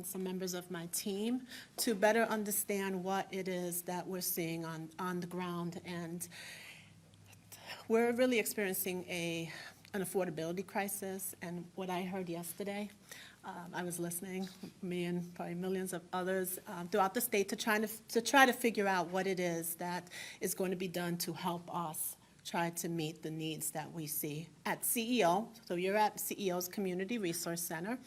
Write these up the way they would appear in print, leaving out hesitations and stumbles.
and some members of my team to better understand what it is that we're seeing on the ground. And we're really experiencing an affordability crisis. And what I heard yesterday, I was listening, me and probably millions of others throughout the state, to try to figure out what it is that is going to be done to help us try to meet the needs that we see at CEO. So you're at CEO's Community Resource Center,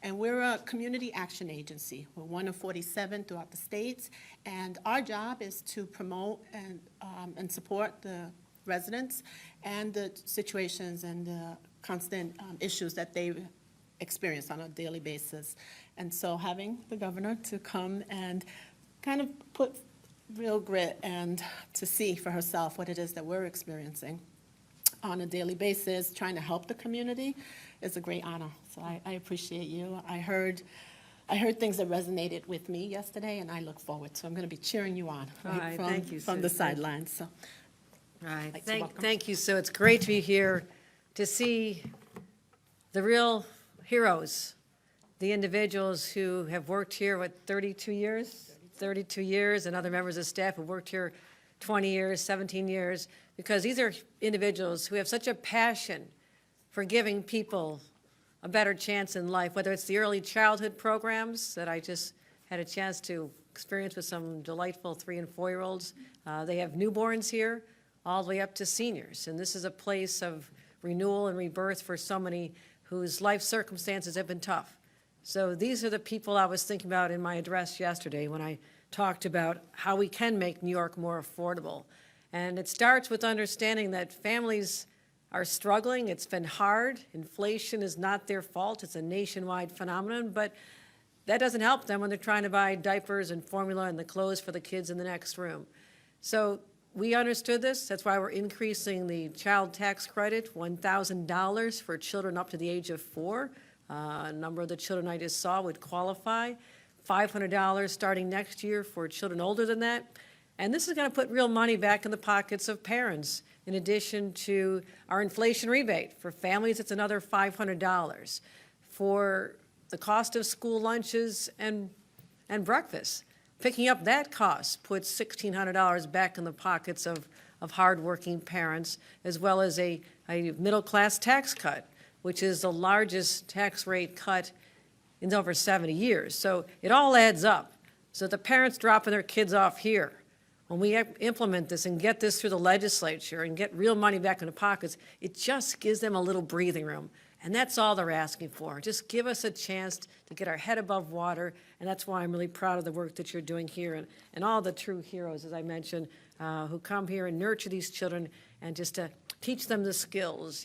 and we're a community action agency. We're one of 47 throughout the states, and our job is to promote and support the residents and the situations and the constant issues that they experience on a daily basis. And so having the governor to come and kind of put real grit and to see for herself what it is that we're experiencing on a daily basis, trying to help the community, is a great honor. So I appreciate you. I heard things that resonated with me yesterday, and I look forward to. I'm going to be cheering you on right, thank you, from Sue. the sidelines. So, Right. like to welcome. Thank you, Sue. It's great to be here to see the real heroes, the individuals who have worked here, 32 years? 32 years, and other members of staff who worked here 20 years, 17 years, because these are individuals who have such a passion for giving people a better chance in life, whether it's the early childhood programs that I just had a chance to experience with some delightful 3- and 4-year-olds. They have newborns here, all the way up to seniors. And this is a place of renewal and rebirth for so many whose life circumstances have been tough. So these are the people I was thinking about in my address yesterday when I talked about how we can make New York more affordable. And it starts with understanding that families are struggling. It's been hard. Inflation is not their fault. It's a nationwide phenomenon, but that doesn't help them when they're trying to buy diapers and formula and the clothes for the kids in the next room. So we understood this. That's why we're increasing the child tax credit, $1,000 for children up to the age of 4. A number of the children I just saw would qualify. $500 starting next year for children older than that. And this is going to put real money back in the pockets of parents, in addition to our inflation rebate. For families, it's another $500. For the cost of school lunches and breakfast, picking up that cost puts $1,600 back in the pockets of hardworking parents, as well as a middle-class tax cut, which is the largest tax rate cut in over 70 years. So it all adds up. So the parents dropping their kids off here, when we implement this and get this through the legislature and get real money back in the pockets, it just gives them a little breathing room. And that's all they're asking for. Just give us a chance to get our head above water, and that's why I'm really proud of the work that you're doing here, and all the true heroes, as I mentioned, who come here and nurture these children and just to teach them the skills,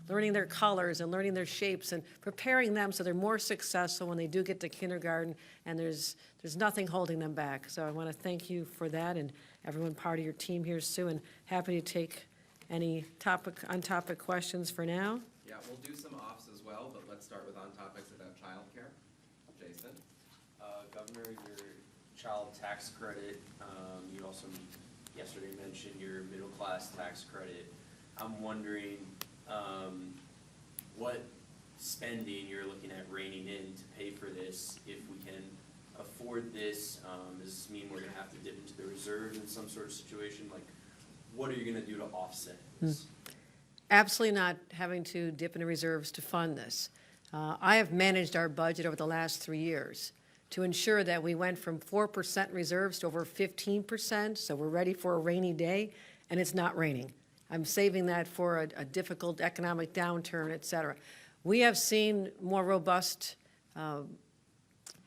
learning their colors and learning their shapes and preparing them so they're more successful when they do get to kindergarten, and there's nothing holding them back. So I want to thank you for that, and everyone part of your team here, Sue, and happy to take any on-topic questions for now. Yeah, we'll do some offs as well, but let's start with on-topics about childcare. Jason? Governor, your child tax credit, you also yesterday mentioned your middle-class tax credit. I'm wondering what spending you're looking at reining in to pay for this, if we can afford this. Does this mean we're going to have to dip into the reserves in some sort of situation? Like, what are you going to do to offset this? Absolutely not having to dip into reserves to fund this. I have managed our budget over the last 3 years to ensure that we went from 4% reserves to over 15%, so we're ready for a rainy day, and it's not raining. I'm saving that for a difficult economic downturn, et cetera. We have seen more robust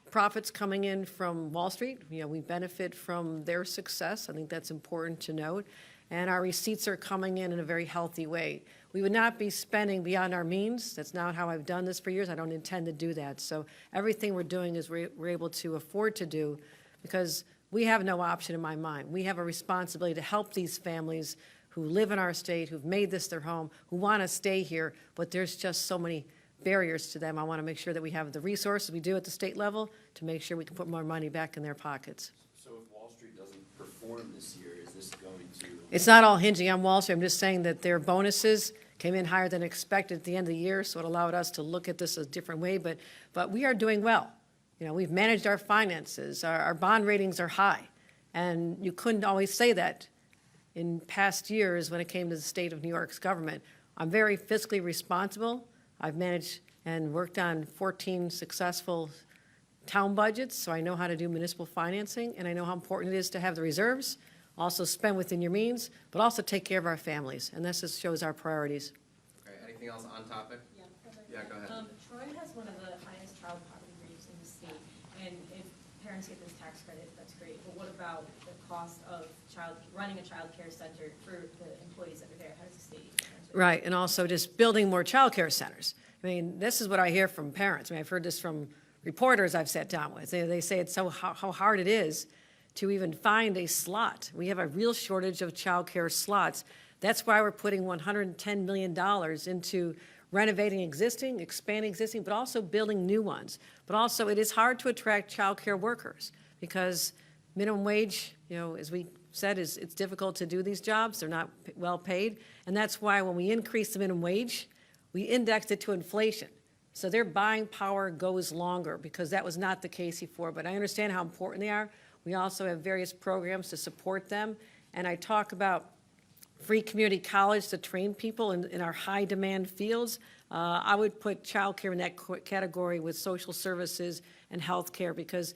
profits coming in from Wall Street. We benefit from their success. I think that's important to note. And our receipts are coming in a very healthy way. We would not be spending beyond our means. That's not how I've done this for years. I don't intend to do that. So everything we're doing is we're able to afford to do, because we have no option in my mind. We have a responsibility to help these families who live in our state, who've made this their home, who want to stay here, but there's just so many barriers to them. I want to make sure that we have the resources we do at the state level to make sure we can put more money back in their pockets. So if Wall Street doesn't perform this year, is this going to? It's not all hinging on Wall Street. I'm just saying that their bonuses came in higher than expected at the end of the year, so it allowed us to look at this a different way, but we are doing well. You know, we've managed our finances, our bond ratings are high, and you couldn't always say that in past years when it came to the state of New York's government. I'm very fiscally responsible. I've managed and worked on 14 successful town budgets, so I know how to do municipal financing, and I know how important it is to have the reserves, also spend within your means, but also take care of our families, and this just shows our priorities. Okay, anything else on topic? Yeah, Yeah, go ahead. Troy has one of the highest child poverty rates in the state, and if parents get this tax credit, that's great, but what about the cost of running a child care center for the employees that are there? How does the state answer that? Right, and also just building more child care centers. I mean, this is what I hear from parents. I mean, I've heard this from reporters I've sat down with. They say it's how hard it is to even find a slot. We have a real shortage of child care slots. That's why we're putting $110 million into renovating existing, expanding existing, but also building new ones. But also, it is hard to attract child care workers because minimum wage, you know, as we said, it's difficult to do these jobs. They're not well paid. And that's why when we increase the minimum wage, we indexed it to inflation. So their buying power goes longer because that was not the case before. But I understand how important they are. We also have various programs to support them. And I talk about free community college to train people in our high demand fields. I would put childcare in that category with social services and healthcare because,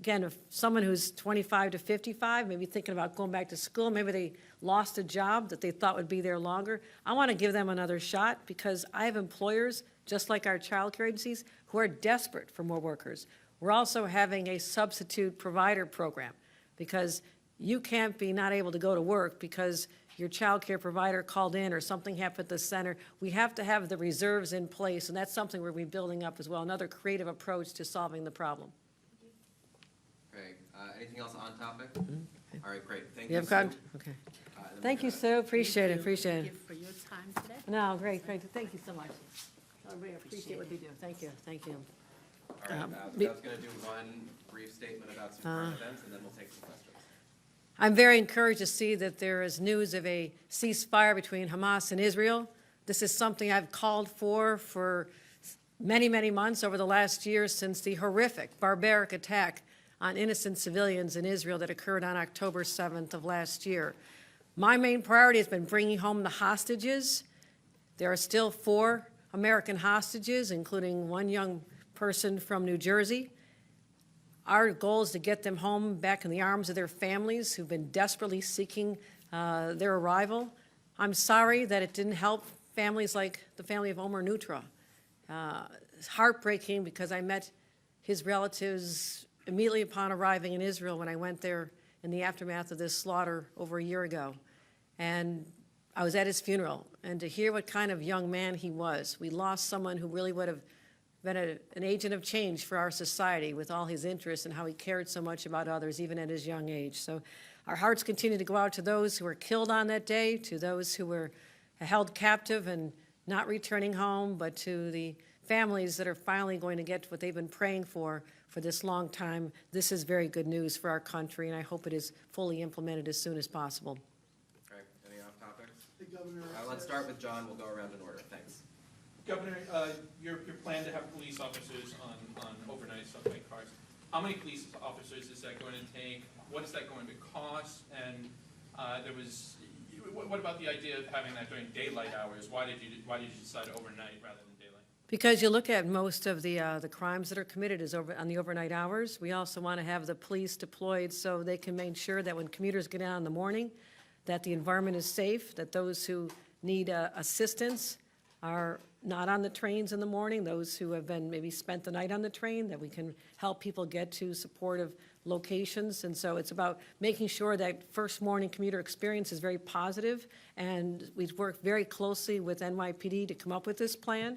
again, if someone who's 25 to 55, maybe thinking about going back to school, maybe they lost a job that they thought would be there longer, I want to give them another shot because I have employers, just like our child care agencies, who are desperate for more workers. We're also having a substitute provider program because you can't be not able to go to work because your child care provider called in or something happened at the center. We have to have the reserves in place, and that's something we're rebuilding up as well, another creative approach to solving the problem. Okay, anything else on topic? All right, great, thank You you, have Sue. card? Okay. Then Thank we're you, gonna- Sue. Appreciate it, Thank appreciate you it. for your time today. No, great, great. Thank you so much. I really appreciate what they do. Thank you, thank you. All right, be- Bev's gonna do one brief statement about some current events, and then we'll take some questions. I'm very encouraged to see that there is news of a ceasefire between Hamas and Israel. This is something I've called for many, many months over the last year since the horrific, barbaric attack on innocent civilians in Israel that occurred on October 7th of last year. My main priority has been bringing home the hostages. There are still 4 American hostages, including one young person from New Jersey. Our goal is to get them home back in the arms of their families who've been desperately seeking their arrival. I'm sorry that it didn't help families like the family of Omer Nutra. It's heartbreaking because I met his relatives immediately upon arriving in Israel when I went there in the aftermath of this slaughter over a year ago. And I was at his funeral, and to hear what kind of young man he was, we lost someone who really would have been an agent of change for our society with all his interests and how he cared so much about others, even at his young age. So our hearts continue to go out to those who were killed on that day, to those who were held captive and not returning home, but to the families that are finally going to get what they've been praying for this long time. This is very good news for our country, and I hope it is fully implemented as soon as possible. Okay, any off topics? The governor Let's start with John, we'll go around in order, thanks. Governor, your plan to have police officers on overnight subway cars. How many police officers is that going to take? What is that going to cost? And what about the idea of having that during daylight hours? Why did you decide overnight rather than daylight? Because you look at most of the crimes that are committed is on the overnight hours. We also want to have the police deployed so they can make sure that when commuters get out in the morning, that the environment is safe, that those who need assistance are not on the trains in the morning, those who have been maybe spent the night on the train, that we can help people get to supportive locations. And so it's about making sure that first morning commuter experience is very positive, and we've worked very closely with NYPD to come up with this plan.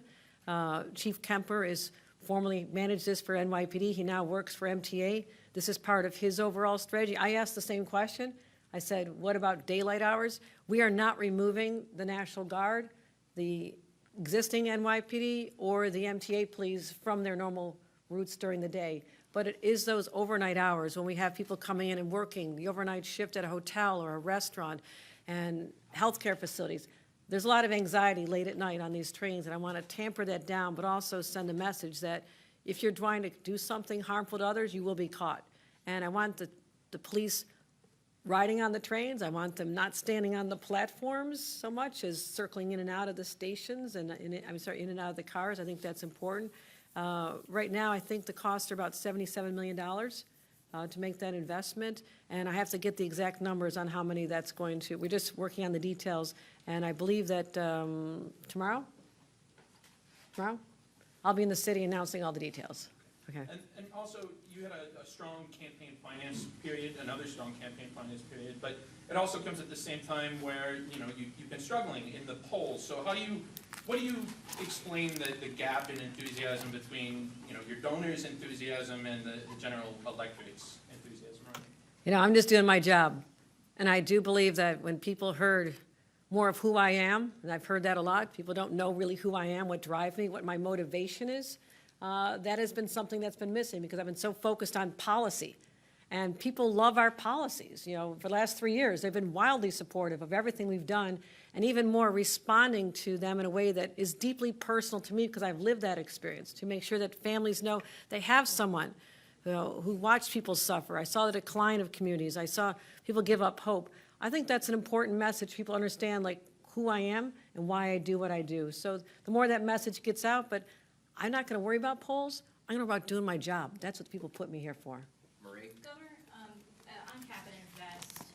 Chief Kemper is formerly managed this for NYPD. He now works for MTA. This is part of his overall strategy. I asked the same question. I said, what about daylight hours? We are not removing the National Guard, the existing NYPD, or the MTA police from their normal routes during the day. But it is those overnight hours when we have people coming in and working, the overnight shift at a hotel or a restaurant and healthcare facilities. there's a lot of anxiety late at night on these trains, and I want to tamper that down, but also send a message that if you're trying to do something harmful to others, you will be caught. And I want the police riding on the trains. I want them not standing on the platforms so much as circling in and out of the stations and, in and out of the cars. I think that's important. Right now, I think the costs are about $77 million to make that investment, and I have to get the exact numbers on how many that's going to. We're just working on the details, and I believe that tomorrow, I'll be in the city announcing all the details. Okay. And also, you had a strong campaign finance period, another strong campaign finance period, but it also comes at the same time where, you've been struggling in the polls. So what do you explain the gap in enthusiasm between, your donors' enthusiasm and the general electorate's enthusiasm? I'm just doing my job. And I do believe that when people heard more of who I am, and I've heard that a lot, people don't know really who I am, what drives me, what my motivation is. That has been something that's been missing because I've been so focused on policy. And people love our policies. For the last 3 years, they've been wildly supportive of everything we've done and even more responding to them in a way that is deeply personal to me because I've lived that experience, to make sure that families know they have someone who watched people suffer. I saw the decline of communities. I saw people give up hope. I think that's an important message. People understand who I am and why I do what I do. So the more that message gets out, but I'm not going to worry about polls. I'm going to worry about doing my job. That's what people put me here for. Marie? Governor, on Cap and Invest,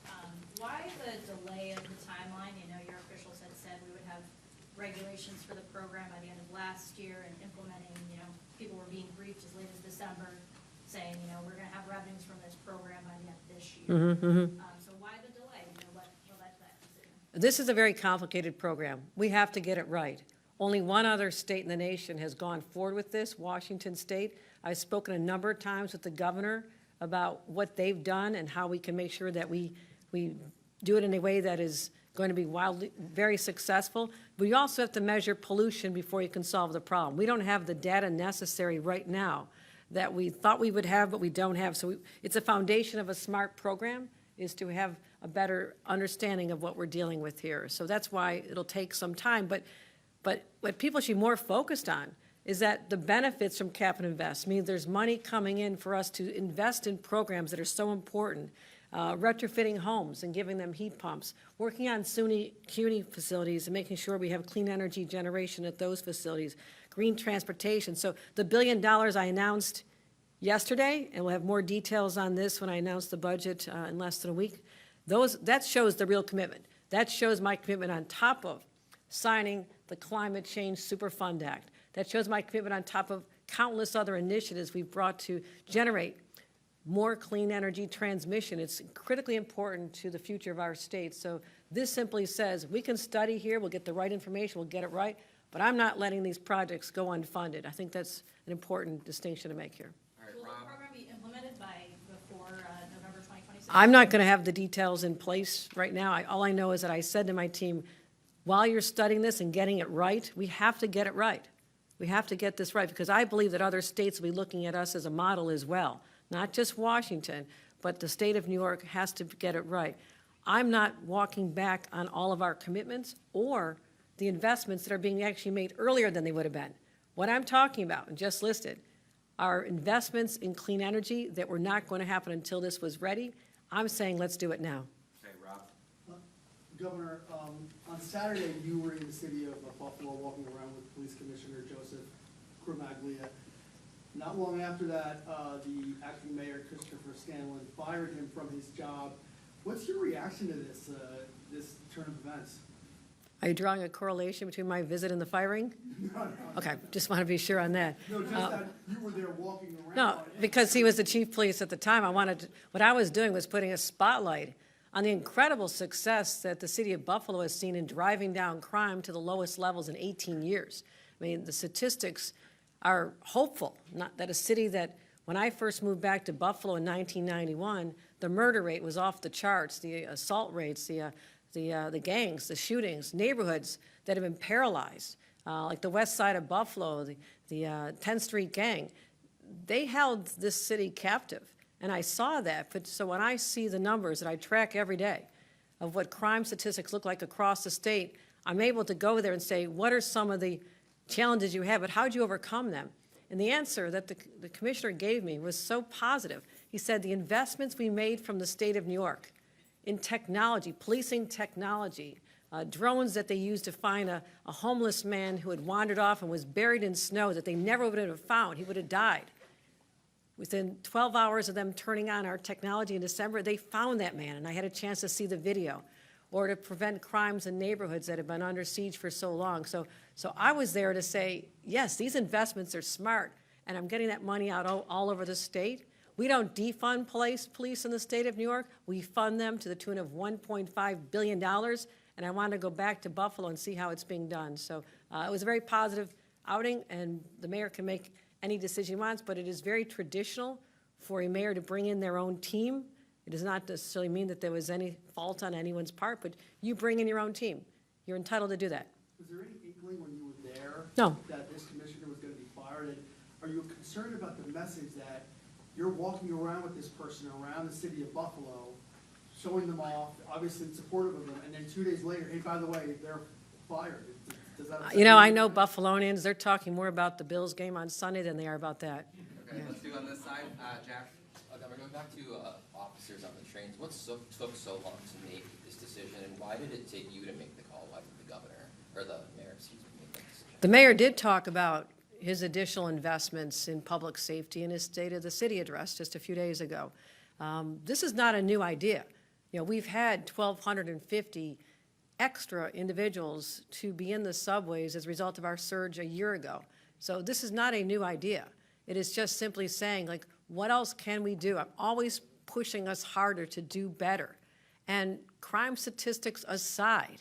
why the delay of the timeline? Your officials had said we would have regulations for the program by the end of last year and implementing, people were being briefed as late as December saying, we're going to have revenues from this program by the end of this year. So why the delay? What led to that decision? This is a very complicated program. We have to get it right. Only one other state in the nation has gone forward with this, Washington State. I've spoken a number of times with the governor about what they've done and how we can make sure that we do it in a way that is going to be very successful. But you also have to measure pollution before you can solve the problem. We don't have the data necessary right now that we thought we would have, but we don't have. So it's a foundation of a smart program, is to have a better understanding of what we're dealing with here. So that's why it'll take some time. But what people should be more focused on is that the benefits from Cap and Invest means there's money coming in for us to invest in programs that are so important, retrofitting homes and giving them heat pumps, working on SUNY CUNY facilities and making sure we have clean energy generation at those facilities, green transportation. So the $1 billion I announced yesterday, and we'll have more details on this when I announce the budget in less than a week, that shows the real commitment. That shows my commitment on top of signing the Climate Change Superfund Act. That shows my commitment on top of countless other initiatives we've brought to generate more clean energy transmission. It's critically important to the future of our state. So this simply says we can study here, we'll get the right information, we'll get it right, but I'm not letting these projects go unfunded. I think that's an important distinction to make here. Will the program be implemented before November 2026? I'm not going to have the details in place right now. All I know is that I said to my team, while you're studying this and getting it right, we have to get it right. We have to get this right because I believe that other states will be looking at us as a model as well. Not just Washington, but the state of New York has to get it right. I'm not walking back on all of our commitments or the investments that are being actually made earlier than they would have been. What I'm talking about, and just listed, are investments in clean energy that were not going to happen until this was ready. I'm saying let's do it now. Okay, Rob? Governor, on Saturday, you were in the city of Buffalo walking around with Police Commissioner Joseph Crumaglia. Not long after that, the acting mayor, Christopher Scanlon, fired him from his job. What's your reaction to this turn of events? Are you drawing a correlation between my visit and the firing? No. Okay, just want to be sure on that. No, just that you were there walking around. No, because he was the chief of police at the time. What I was doing was putting a spotlight on the incredible success that the city of Buffalo has seen in driving down crime to the lowest levels in 18 years. I mean, the statistics are hopeful. Not that a city that, when I first moved back to Buffalo in 1991, the murder rate was off the charts, the assault rates, the gangs, the shootings, neighborhoods that have been paralyzed, like the west side of Buffalo, the 10th Street gang. They held this city captive. And I saw that, but so when I see the numbers that I track every day of what crime statistics look like across the state, I'm able to go there and say, what are some of the challenges you have, but how'd you overcome them? And the answer that the commissioner gave me was so positive. He said the investments we made from the state of New York in technology, policing technology, drones that they used to find a homeless man who had wandered off and was buried in snow that they never would have found. He would have died. Within 12 hours of them turning on our technology in December, they found that man, and I had a chance to see the video. Or to prevent crimes in neighborhoods that have been under siege for so long. So I was there to say, yes, these investments are smart, and I'm getting that money out all over the state. We don't defund police in the state of New York. We fund them to the tune of $1.5 billion, and I want to go back to Buffalo and see how it's being done. So it was a very positive outing, and the mayor can make any decision he wants, but it is very traditional for a mayor to bring in their own team. It does not necessarily mean that there was any fault on anyone's part, but you bring in your own team. You're entitled to do that. Was there any inkling when you were there? No. That this commissioner was gonna be fired? And are you concerned about the message that you're walking around with this person around the city of Buffalo, showing them off, obviously supportive of them, and then 2 days later, hey, by the way, they're fired? Does that upset You know, I know Buffalonians, they're talking more about the Bills game on Sunday than they are about that. Okay, let's do on this side, Jack. We're going back to officers on the trains. What took so long to make this decision, and why did it take you to make the call? Why did the governor, or the mayor, excuse me, make that decision? The mayor did talk about his additional investments in public safety in his State of the City address just a few days ago. This is not a new idea. You know, we've had 1,250 extra individuals to be in the subways as a result of our surge a year ago. So this is not a new idea. It is just simply saying, like, what else can we do? I'm always pushing us harder to do better. And crime statistics aside,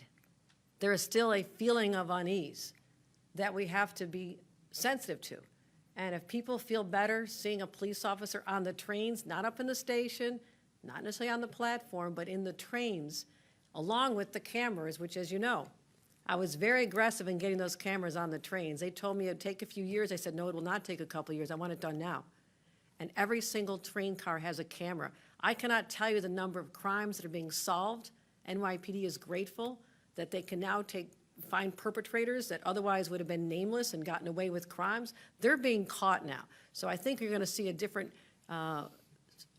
there is still a feeling of unease that we have to be sensitive to. And if people feel better seeing a police officer on the trains, not up in the station, not necessarily on the platform, but in the trains, along with the cameras, which, as you know, I was very aggressive in getting those cameras on the trains. They told me it would take a few years. I said, no, it will not take a couple of years. I want it done now. And every single train car has a camera. I cannot tell you the number of crimes that are being solved. NYPD is grateful that they can now find perpetrators that otherwise would have been nameless and gotten away with crimes. They're being caught now. So I think you're going to see a different,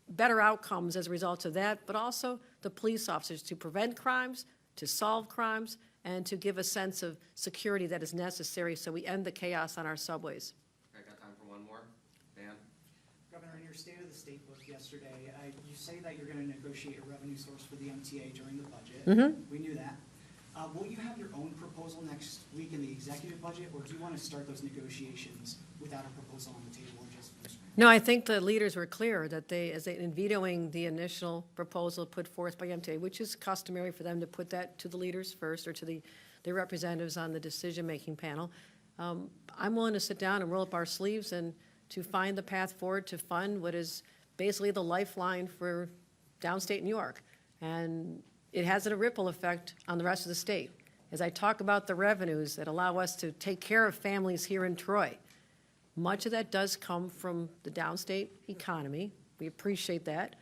better outcomes as a result of that, but also the police officers to prevent crimes, to solve crimes, and to give a sense of security that is necessary so we end the chaos on our subways. Okay, got time for one more. Dan? Governor, in your State of the State book yesterday, you say that you're going to negotiate a revenue source for the MTA during the budget. Mm-hmm. We knew that. Will you have your own proposal next week in the executive budget, or do you want to start those negotiations without a proposal on the table or just from scratch? No, I think the leaders were clear that in vetoing the initial proposal put forth by MTA, which is customary for them to put that to the leaders first or to the representatives on the decision-making panel, I'm willing to sit down and roll up our sleeves and to find the path forward to fund what is basically the lifeline for downstate New York. And it has a ripple effect on the rest of the state. As I talk about the revenues that allow us to take care of families here in Troy, much of that does come from the downstate economy. We appreciate that.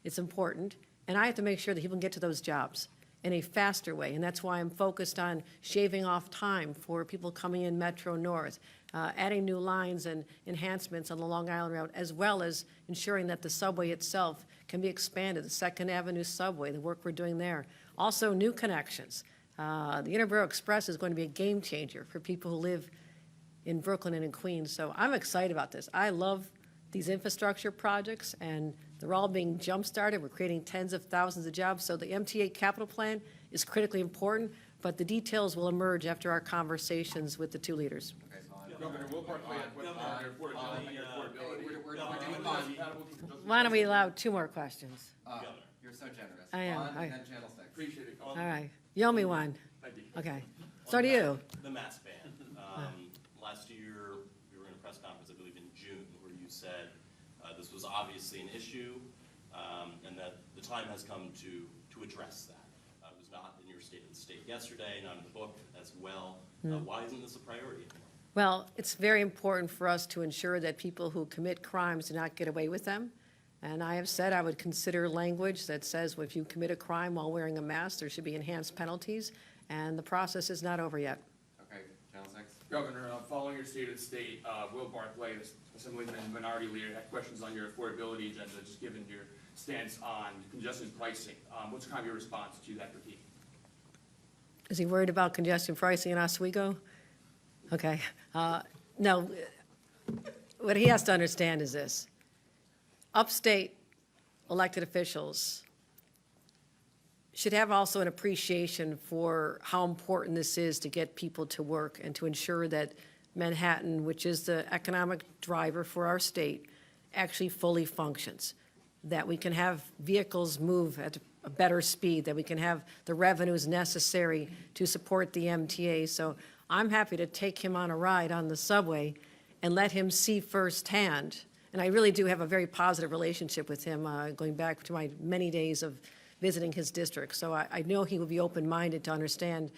It's important. And I have to make sure that people can get to those jobs in a faster way. And that's why I'm focused on shaving off time for people coming in Metro North, adding new lines and enhancements on the Long Island Railroad, as well as ensuring that the subway itself can be expanded, the Second Avenue subway, the work we're doing there. Also, new connections. The Interborough Express is going to be a game changer for people who live in Brooklyn and in Queens. So I'm excited about this. I love these infrastructure projects, and they're all being jump-started. We're creating tens of thousands of jobs. So the MTA capital plan is critically important, but the details will emerge after our conversations with the two leaders. Okay, so on. Governor, we'll part way with We're doing on. Why don't we allow two more questions? You're so generous. I am. On, I- and then channel six. Appreciate it. All right. You owe me one. Okay. So do you. The mask ban. Last year, we were in a press conference, I believe in June, where you said this was obviously an issue, and that the time has come to address that. It was not in your State of the State yesterday, not in the book as well. Why isn't this a priority anymore? Well, it's very important for us to ensure that people who commit crimes do not get away with them. And I have said I would consider language that says if you commit a crime while wearing a mask, there should be enhanced penalties. and the process is not over yet. Okay, Channel 6? Governor, following your state of the state, Will Barclay, Assemblyman and Minority Leader, had questions on your affordability agenda, just given your stance on congestion pricing. What's kind of your response to that critique? Is he worried about congestion pricing in Oswego? Okay. No, what he has to understand is this. Upstate elected officials should have also an appreciation for how important this is to get people to work and to ensure that Manhattan, which is the economic driver for our state, actually fully functions, that we can have vehicles move at a better speed, that we can have the revenues necessary to support the MTA. So I'm happy to take him on a ride on the subway and let him see firsthand. And I really do have a very positive relationship with him, going back to my many days of visiting his district. So I know he will be open-minded to understand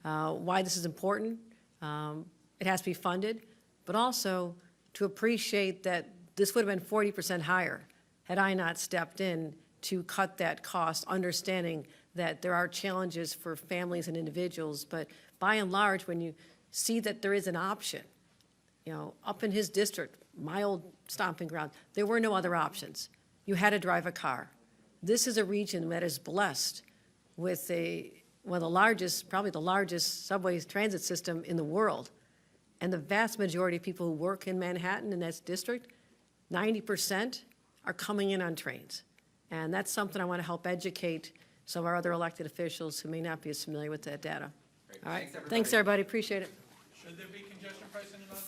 why this is important. It has to be funded, but also to appreciate that this would have been 40% higher had I not stepped in to cut that cost, understanding that there are challenges for families and individuals. But by and large, when you see that there is an option, you know, up in his district, my old stomping ground, there were no other options. You had to drive a car. This is a region that is blessed with one of the largest, probably the largest subway transit system in the world. And the vast majority of people who work in Manhattan in that district, 90% are coming in on trains. And that's something I want to help educate some of our other elected officials who may not be as familiar with that data. Great. All right, Thanks, everybody. thanks, everybody, appreciate it. Should there be congestion pricing in Oswego?